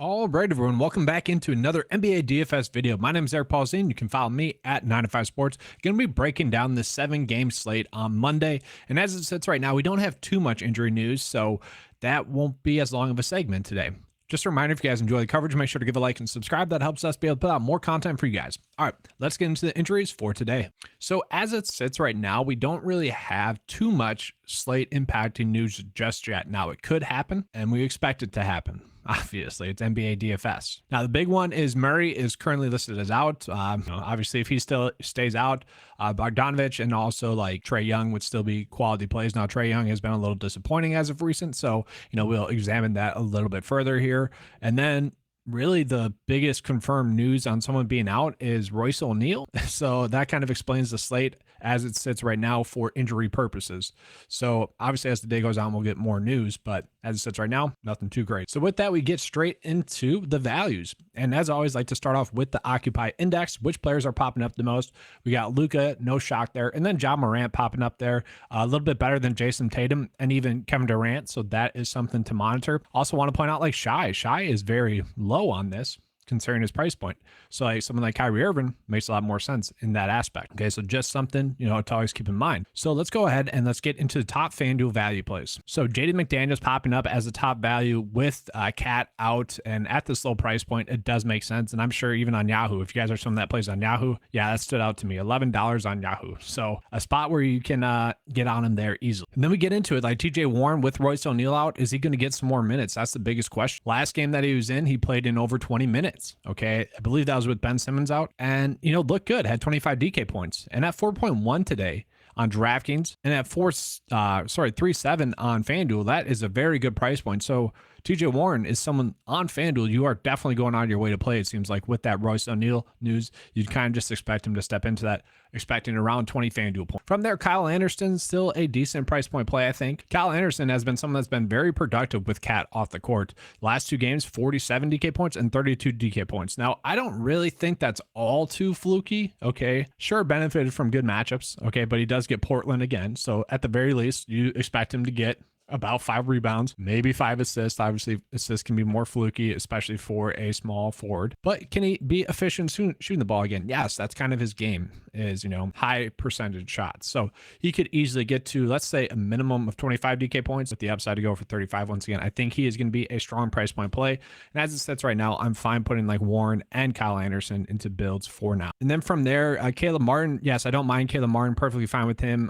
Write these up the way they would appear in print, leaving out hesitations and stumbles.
All right, everyone. Welcome back into another NBA DFS video. My name is Eric Polzin. You can follow me at 9to5 Sports. Going to be breaking down the 7-game slate on Monday. And as it sits right now, we don't have too much injury news, so that won't be as long of a segment today. Just a reminder, if you guys enjoy the coverage, make sure to give a like and subscribe. That helps us be able to put out more content for you guys. All right, let's get into the injuries for today. So as it sits right now, we don't really have too much slate impacting news just yet. Now, it could happen, and we expect it to happen. Obviously, it's NBA DFS. Now, the big one is Murray is currently listed as out. Obviously, if he still stays out, Bogdanovich and also like Trae Young would still be quality plays. Now, Trae Young has been a little disappointing as of recent, so we'll examine that a little bit further here. And then really the biggest confirmed news on someone being out is Royce O'Neal. So that kind of explains the slate as it sits right now for injury purposes. So obviously as the day goes on, we'll get more news, but as it sits right now, nothing too great. So with that, we get straight into the values. And as always, I like to start off with the Occupy Index, which players are popping up the most. We got Luka, no shock there. And then Ja Morant popping up there, a little bit better than Jason Tatum and even Kevin Durant. So that is something to monitor. Also want to point out like Shai is very low on this, considering his price point. So like someone like Kyrie Irving makes a lot more sense in that aspect. Okay, so just something, to always keep in mind. So let's go ahead and let's get into the top FanDuel value plays. So Jaden McDaniels popping up as a top value with Cat out, and at this low price point, it does make sense. And I'm sure even on Yahoo, if you guys are someone that plays on Yahoo, yeah, that stood out to me. $11 on Yahoo. So a spot where you can get on him there easily. And then we get into it, like TJ Warren with Royce O'Neal out, is he going to get some more minutes? That's the biggest question. Last game that he was in, he played in over 20 minutes. Okay, I believe that was with Ben Simmons out, and looked good, had 25 DK points, and at 4.1 today on DraftKings, and at 3.7 on FanDuel, that is a very good price point. So TJ Warren is someone on FanDuel you are definitely going out of your way to play. It seems like with that Royce O'Neal news, you'd kind of just expect him to step into that, expecting around 20 FanDuel points. From there, Kyle Anderson, still a decent price point play, I think. Kyle Anderson has been someone that's been very productive with Cat off the court. Last two games, 47 DK points and 32 DK points. Now, I don't really think that's all too fluky, okay? Sure, benefited from good matchups, okay, but he does get Portland again. So at the very least, you expect him to get about 5 rebounds, maybe 5 assists. Obviously, assists can be more fluky, especially for a small forward. But can he be efficient shooting the ball again? Yes, that's kind of his game, is, high percentage shots. So he could easily get to, let's say, a minimum of 25 DK points with the upside to go for 35 once again. I think he is going to be a strong price point play. And as it sits right now, I'm fine putting like Warren and Kyle Anderson into builds for now. And then from there, Caleb Martin, yes, I don't mind Caleb Martin, perfectly fine with him.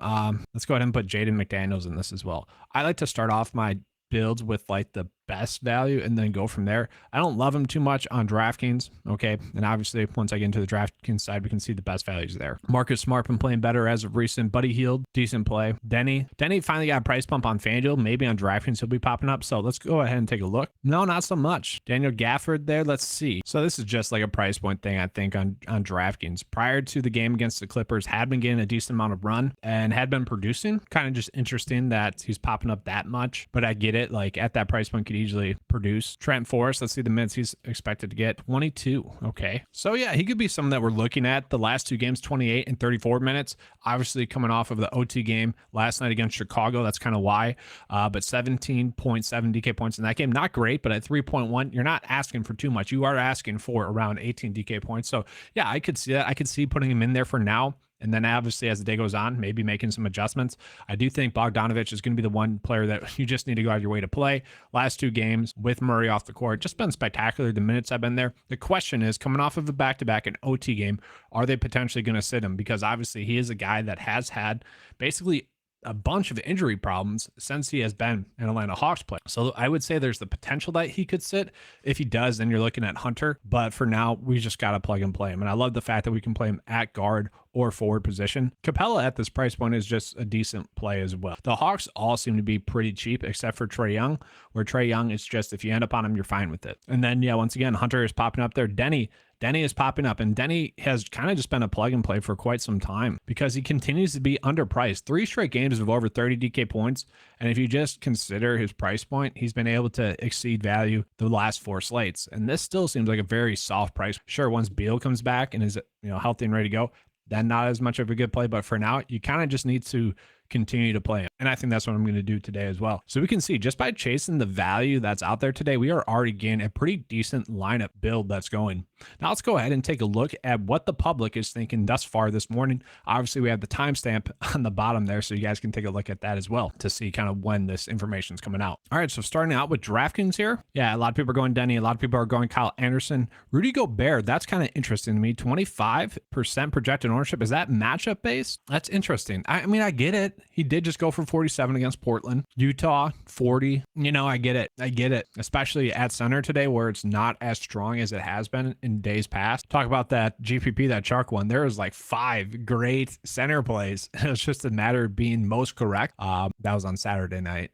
Let's go ahead and put Jaden McDaniels in this as well. I like to start off my builds with like the best value and then go from there. I don't love him too much on DraftKings, okay? And obviously, once I get into the DraftKings side, we can see the best values there. Marcus Smart been playing better as of recent. Buddy Hield, decent play. Denny finally got a price bump on FanDuel. Maybe on DraftKings he'll be popping up. So let's go ahead and take a look. No, not so much. Daniel Gafford there. Let's see. So this is just like a price point thing, I think, on DraftKings. Prior to the game against the Clippers, had been getting a decent amount of run and had been producing. Kind of just interesting that he's popping up that much, but I get it. Like at that price point, could easily produce. Trent Forrest, let's see the minutes he's expected to get. 22. Okay. So yeah, he could be someone that we're looking at. The last two games, 28 and 34 minutes. Obviously coming off of the OT game last night against Chicago. That's kind of why. But 17.7 DK points in that game. Not great, but at 3.1, you're not asking for too much. You are asking for around 18 DK points. So yeah, I could see that. I could see putting him in there for now. And then obviously as the day goes on, maybe making some adjustments. I do think Bogdanovich is going to be the one player that you just need to go out of your way to play. Last two games with Murray off the court, just been spectacular. The minutes have been there. The question is, coming off of a back-to-back and OT game, are they potentially going to sit him? Because obviously he is a guy that has had basically a bunch of injury problems since he has been an Atlanta Hawks player. So I would say there's the potential that he could sit. If he does, then you're looking at Hunter. But for now, we just got to plug and play him. And I love the fact that we can play him at guard or forward position. Capella at this price point is just a decent play as well. The Hawks all seem to be pretty cheap except for Trae Young, where Trae Young is just, if you end up on him, you're fine with it. And then, yeah, once again, Hunter is popping up there. Denny is popping up, and Denny has kind of just been a plug and play for quite some time because he continues to be underpriced. 3 straight games of over 30 DK points. And if you just consider his price point, he's been able to exceed value the last 4 slates. And this still seems like a very soft price. Sure, once Beal comes back and is healthy and ready to go, then not as much of a good play. But for now, you kind of just need to continue to play him. And I think that's what I'm going to do today as well. So we can see just by chasing the value that's out there today, we are already getting a pretty decent lineup build that's going. Now let's go ahead and take a look at what the public is thinking thus far this morning. Obviously, we have the timestamp on the bottom there, so you guys can take a look at that as well to see kind of when this information is coming out. All right, so starting out with DraftKings here. Yeah, a lot of people are going Denny. A lot of people are going Kyle Anderson. Rudy Gobert, that's kind of interesting to me. 25% projected ownership. Is that matchup based? That's interesting. I mean, I get it. He did just go for 47 against Portland. Utah, 40. You know, I get it. I get it. Especially at center today where it's not as strong as it has been in days past. Talk about that GPP, that Shark one. There was like 5 great center plays. It was just a matter of being most correct. That was on Saturday night.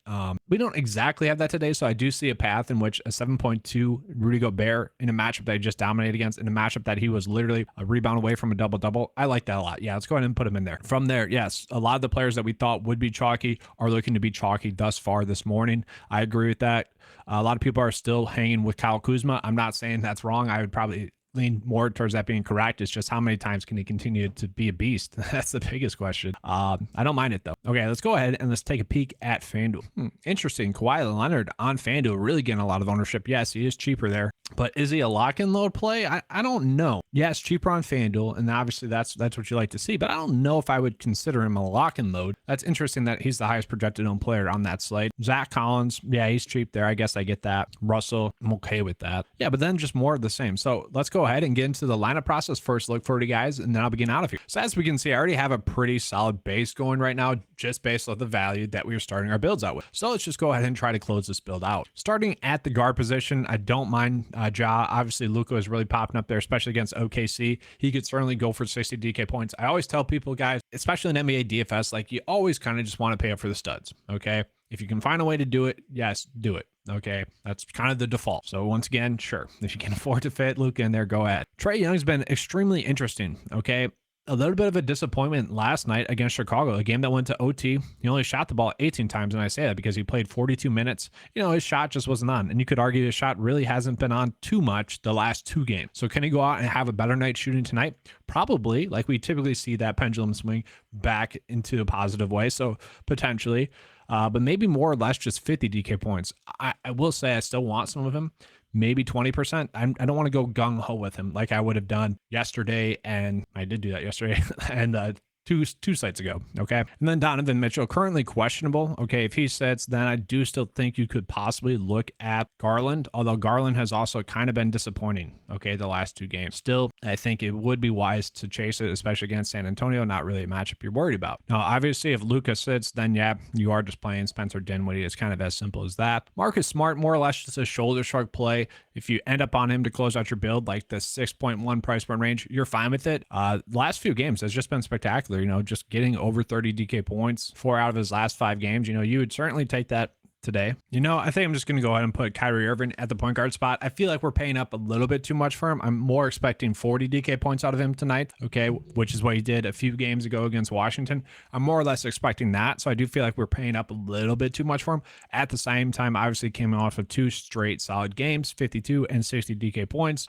We don't exactly have that today, so I do see a path in which a 7.2 Rudy Gobert in a matchup that he just dominated against, in a matchup that he was literally a rebound away from a double-double. I like that a lot. Yeah, let's go ahead and put him in there. From there, yes, a lot of the players that we thought would be chalky are looking to be chalky thus far this morning. I agree with that. A lot of people are still hanging with Kyle Kuzma. I'm not saying that's wrong. I would probably lean more towards that being correct. It's just how many times can he continue to be a beast? That's the biggest question. I don't mind it though. Okay, let's go ahead and let's take a peek at FanDuel. Interesting. Kawhi Leonard on FanDuel really getting a lot of ownership. Yes, he is cheaper there, but is he a lock and load play? I don't know. Yes, cheaper on FanDuel, and obviously that's what you like to see, but I don't know if I would consider him a lock and load. That's interesting that he's the highest projected owned player on that slate. Zach Collins, yeah, he's cheap there. I guess I get that. Russell, I'm okay with that. Yeah, but then just more of the same. So let's go ahead and get into the lineup process first. Look for you guys, and then I'll begin out of here. So as we can see, I already have a pretty solid base going right now, just based on the value that we were starting our builds out with. So let's just go ahead and try to close this build out. Starting at the guard position, I don't mind Ja. Obviously, Luka is really popping up there, especially against OKC. He could certainly go for 60 DK points. I always tell people, guys, especially in NBA DFS, like you always kind of just want to pay up for the studs. Okay. If you can find a way to do it, yes, do it. Okay, that's kind of the default. So once again, sure, if you can afford to fit Luka in there, go ahead. Trae Young's been extremely interesting. Okay, a little bit of a disappointment last night against Chicago, a game that went to OT. He only shot the ball 18 times, and I say that because he played 42 minutes. You know, his shot just wasn't on, and you could argue his shot really hasn't been on too much the last 2 games. So can he go out and have a better night shooting tonight? Probably. Like we typically see that pendulum swing back into a positive way, so potentially. But maybe more or less just 50 DK points. I will say I still want some of him, maybe 20%. I don't want to go gung-ho with him like I would have done yesterday, and I did do that yesterday, and two sites ago, okay? And then Donovan Mitchell, currently questionable. Okay, if he sits, then I do still think you could possibly look at Garland, although Garland has also kind of been disappointing, okay, the last 2 games. Still, I think it would be wise to chase it, especially against San Antonio, not really a matchup you're worried about. Now, obviously, if Luka sits, then yeah, you are just playing Spencer Dinwiddie. It's kind of as simple as that. Marcus Smart, more or less just a shoulder shrug play. If you end up on him to close out your build, like the 6.1 price point range, you're fine with it. Last few games has just been spectacular. You know, just getting over 30 DK points, 4 out of his last 5 games. You know, you would certainly take that today. You know, I think I'm just going to go ahead and put Kyrie Irving at the point guard spot. I feel like we're paying up a little bit too much for him. I'm more expecting 40 DK points out of him tonight, okay, which is what he did a few games ago against Washington. I'm more or less expecting that, so I do feel like we're paying up a little bit too much for him. At the same time, obviously came off of 2 straight solid games, 52 and 60 DK points.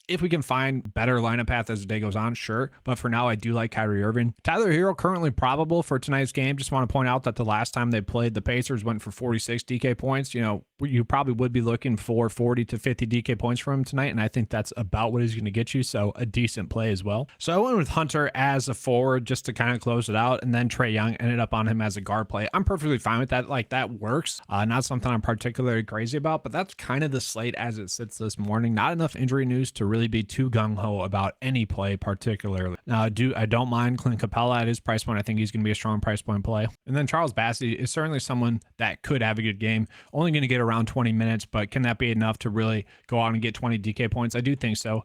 If we can find better lineup path as the day goes on, sure, but for now, I do like Kyrie Irving. Tyler Hero currently probable for tonight's game. Just want to point out that the last time they played, the Pacers went for 46 DK points. You know, you probably would be looking for 40 to 50 DK points from him tonight, and I think that's about what he's going to get you, so a decent play as well. So I went with Hunter as a forward just to kind of close it out, and then Trae Young ended up on him as a guard play. I'm perfectly fine with that. Like, that works. Not something I'm particularly crazy about, but that's kind of the slate as it sits this morning. Not enough injury news to really be too gung-ho about any play particularly. Now, I don't mind Clint Capella at his price point. I think he's going to be a strong price point play. And then Charles Bassey is certainly someone that could have a good game. Only going to get around 20 minutes, but can that be enough to really go out and get 20 DK points? I do think so.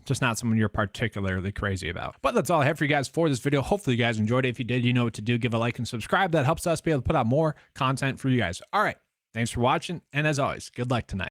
Just not someone you're particularly crazy about. But that's all I have for you guys for this video. Hopefully you guys enjoyed it. If you did, you know what to do. Give a like and subscribe. That helps us be able to put out more content for you guys. All right. Thanks for watching. And as always, good luck tonight.